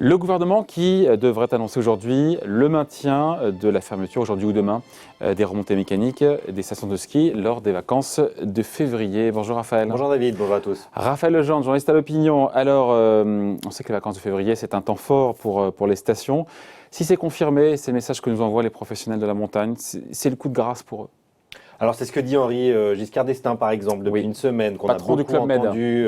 Le gouvernement qui devrait annoncer aujourd'hui le maintien de la fermeture aujourd'hui ou demain des remontées mécaniques des stations de ski lors des vacances de février. Bonjour Raphaël. Bonjour David, bonjour à tous. Raphaël Legendre, journaliste à l'Opinion. Alors, on sait que les vacances de février, c'est un temps fort pour les stations. Si c'est confirmé, ces messages que nous envoient les professionnels de la montagne, c'est le coup de grâce pour eux. Alors c'est ce que dit Henri Giscard d'Estaing par exemple depuis une semaine, qu'on a beaucoup entendu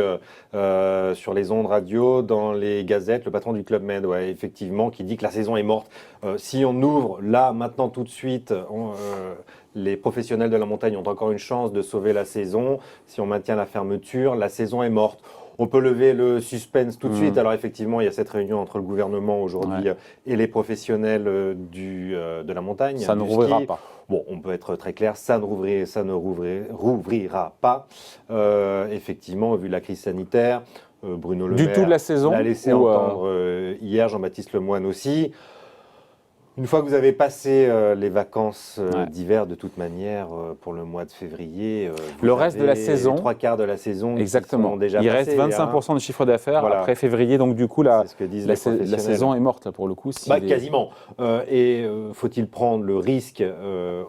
sur les ondes radio, dans les gazettes, le patron du Club Med, ouais, effectivement, qui dit que la saison est morte. Si on ouvre là, maintenant, tout de suite, les professionnels de la montagne ont encore une chance de sauver la saison. Si on maintient la fermeture, la saison est morte. On peut lever le suspense tout de suite. Alors effectivement, il y a cette réunion entre le gouvernement aujourd'hui et les professionnels de la montagne. Ça ne rouvrira pas. Bon, on peut être très clair, ça ne rouvrira pas. Effectivement, vu la crise sanitaire, Bruno Le Maire du tout de la saison l'a laissé entendre hier, Jean-Baptiste Lemoyne aussi. Une fois que vous avez passé les vacances d'hiver, de toute manière, pour le mois de février, le reste de la saison, les 3/4 de la saison, exactement. Sont déjà il passés, reste 25% du chiffre d'affaires après février, donc du coup la saison est morte là, pour le coup. Si quasiment. Faut-il prendre le risque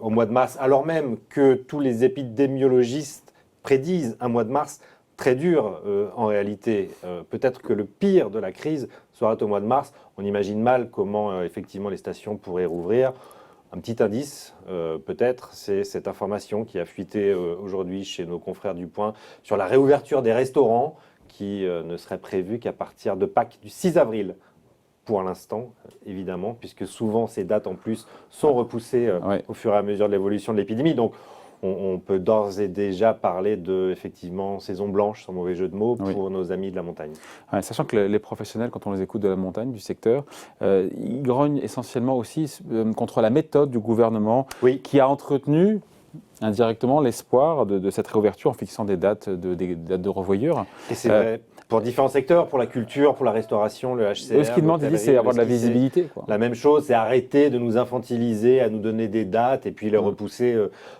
au mois de mars, alors même que tous les épidémiologistes prédisent un mois de mars très dur en réalité. Peut-être que le pire de la crise sera au mois de mars. On imagine mal comment effectivement les stations pourraient rouvrir. Un petit indice, peut-être, c'est cette information qui a fuité aujourd'hui chez nos confrères du Point sur la réouverture des restaurants qui ne serait prévue qu'à partir de Pâques du 6 avril. Pour l'instant, évidemment, puisque souvent ces dates en plus sont repoussées au fur et à mesure de l'évolution de l'épidémie. Donc, on peut d'ores et déjà parler de, effectivement, saison blanche, sans mauvais jeu de mots, pour nos amis de la montagne. Ouais, sachant que les professionnels, quand on les écoute de la montagne, du secteur, ils grognent essentiellement aussi contre la méthode du gouvernement qui a entretenu indirectement l'espoir de cette réouverture en fixant des dates de revoyure. Et c'est vrai. Pour différents secteurs, pour la culture, pour la restauration, le HCR. Ce qu'ils demandent, c'est avoir de la visibilité. La même chose, c'est arrêter de nous infantiliser, à nous donner des dates et puis les repousser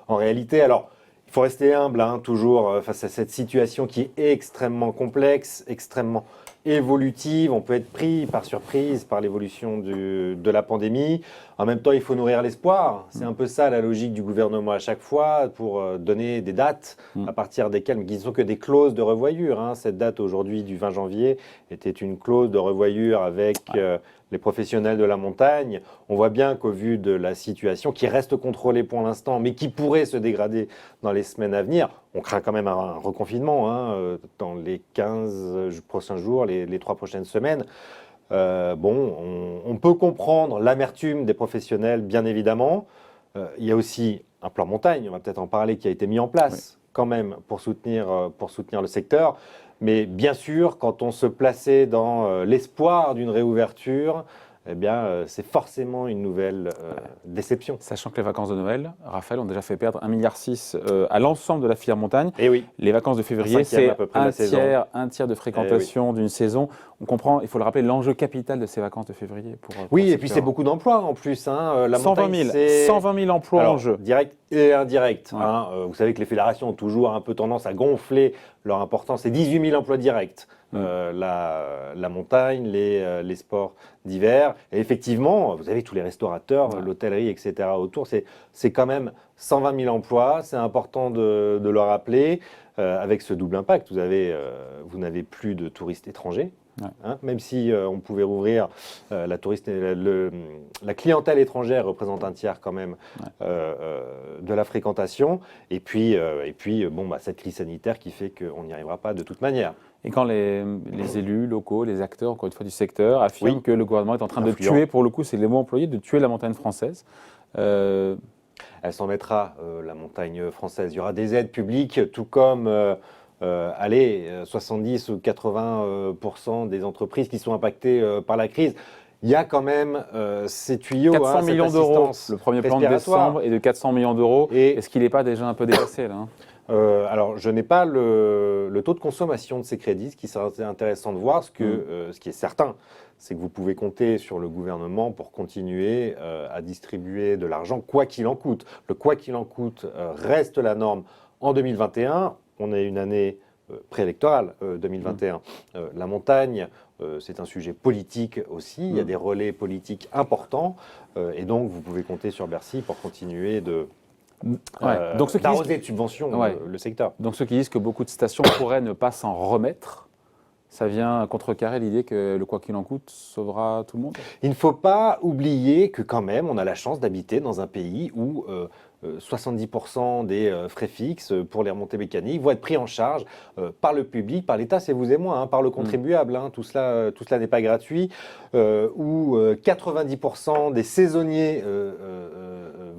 en réalité. Alors, il faut rester humble, toujours face à cette situation qui est extrêmement complexe, extrêmement évolutive. On peut être pris par surprise par l'évolution de la pandémie. En même temps, il faut nourrir l'espoir. C'est un peu ça la logique du gouvernement à chaque fois pour donner des dates à partir desquelles, mais qui ne sont que des clauses de revoyure. Cette date aujourd'hui du 20 janvier était une clause de revoyure avec les professionnels de la montagne. On voit bien qu'au vu de la situation qui reste contrôlée pour l'instant, mais qui pourrait se dégrader dans les semaines à venir, on craint quand même un reconfinement dans les 15 prochains jours, les 3 prochaines semaines. On peut comprendre l'amertume des professionnels, bien évidemment. Il y a aussi un plan montagne, on va peut-être en parler, qui a été mis en place quand même pour soutenir le secteur. Mais bien sûr, quand on se plaçait dans l'espoir d'une réouverture, eh bien, c'est forcément une nouvelle déception. Sachant que les vacances de Noël, Raphaël, ont déjà fait perdre 1,6 milliard à l'ensemble de la filière montagne. Et oui. Les vacances de février, c'est un tiers de fréquentation d'une saison. On comprend, il faut le rappeler, l'enjeu capital de ces vacances de février. Et puis c'est beaucoup d'emplois en plus. 120 000 emplois en jeu. Direct et indirect. Vous savez que les fédérations ont toujours un peu tendance à gonfler leur importance. C'est 18 000 emplois directs. La montagne, les sports d'hiver. Et effectivement, vous avez tous les restaurateurs, l'hôtellerie, etc. autour. C'est quand même 120 000 emplois. C'est important de le rappeler. Avec ce double impact, vous n'avez plus de touristes étrangers. Même si on pouvait rouvrir, la clientèle étrangère représente un tiers quand même de la fréquentation. Et puis, cette crise sanitaire qui fait qu'on n'y arrivera pas de toute manière. Et quand les élus locaux, les acteurs, encore une fois, du secteur, affirment que le gouvernement est en train de tuer, pour le coup, c'est les mots employés, de tuer la montagne française. Elle s'en mettra, la montagne française. Il y aura des aides publiques, tout comme 70 ou 80% des entreprises qui sont impactées par la crise. Il y a quand même ces tuyaux. 400 millions d'euros, le premier plan de décembre est de 400 millions d'euros. Est-ce qu'il n'est pas déjà un peu dépassé là alors, je n'ai pas le taux de consommation de ces crédits. Ce qui serait intéressant de voir, ce qui est certain, c'est que vous pouvez compter sur le gouvernement pour continuer à distribuer de l'argent, quoi qu'il en coûte. Le quoi qu'il en coûte reste la norme en 2021. On est une année préélectorale 2021. La montagne, c'est un sujet politique aussi, il y a des relais politiques importants, et donc vous pouvez compter sur Bercy pour continuer d'arroser de subventions le secteur. Donc ceux qui disent que beaucoup de stations pourraient ne pas s'en remettre, ça vient contrecarrer l'idée que le quoi qu'il en coûte sauvera tout le monde. Il ne faut pas oublier que quand même, on a la chance d'habiter dans un pays où 70% des frais fixes pour les remontées mécaniques vont être pris en charge par le public, par l'État, c'est vous et moi, par le contribuable. Tout cela n'est pas gratuit. Où 90% des saisonniers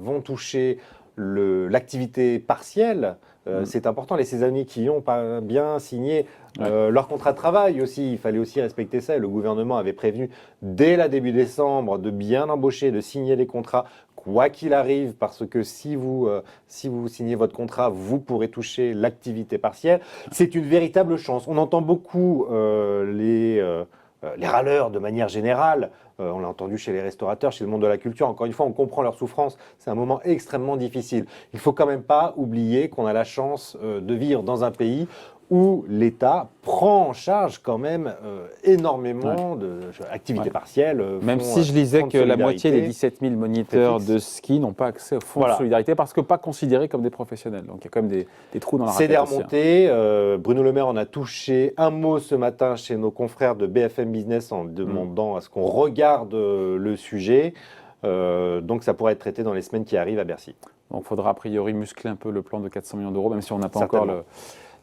vont toucher l'activité partielle. C'est important, les saisonniers qui ont pas bien signé leur contrat de travail aussi, il fallait aussi respecter ça, et le gouvernement avait prévenu dès la début décembre de bien embaucher, de signer les contrats quoi qu'il arrive, parce que si vous signez votre contrat, vous pourrez toucher l'activité partielle. C'est une véritable chance. On entend beaucoup les râleurs de manière générale. On l'a entendu chez les restaurateurs, chez le monde de la culture. Encore une fois, on comprend leur souffrance. C'est un moment extrêmement difficile. Il ne faut quand même pas oublier qu'on a la chance de vivre dans un pays où l'État prend en charge quand même énormément d'activités partielles. Même si je lisais que la moitié des 17 000 moniteurs de ski n'ont pas accès au fonds de solidarité parce que pas considérés comme des professionnels. Donc il y a quand même des trous dans la raquette. C'est des remontées. Bruno Le Maire en a touché un mot ce matin chez nos confrères de BFM Business en demandant à ce qu'on regarde le sujet. Donc ça pourrait être traité dans les semaines qui arrivent à Bercy. Donc il faudra a priori muscler un peu le plan de 400 millions d'euros, même si on n'a pas encore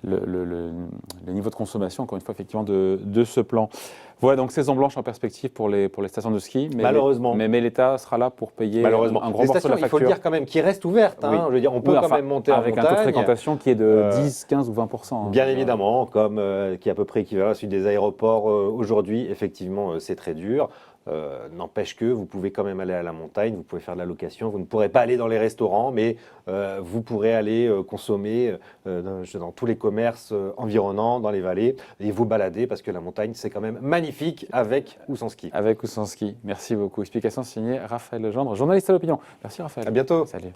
le niveau de consommation, encore une fois, effectivement, de ce plan. Voilà, donc saison blanche en perspective pour les stations de ski. Mais malheureusement. Mais l'État sera là pour payer un gros morceau de la facture. Il faut le dire quand même, qui restent ouvertes. Je veux dire, on peut quand même monter en montagne. Avec un taux de fréquentation qui est de 10, 15 ou 20%. Bien évidemment, comme qui est à peu près équivalent à celui des aéroports aujourd'hui. Effectivement, c'est très dur. N'empêche que vous pouvez quand même aller à la montagne, vous pouvez faire de la location, vous ne pourrez pas aller dans les restaurants, mais vous pourrez aller consommer dans tous les commerces environnants, dans les vallées, et vous balader, parce que la montagne, c'est quand même magnifique, avec ou sans ski. Avec ou sans ski. Merci beaucoup. Explication signée Raphaël Legendre, journaliste à l'Opinion. Merci Raphaël. À bientôt. Salut.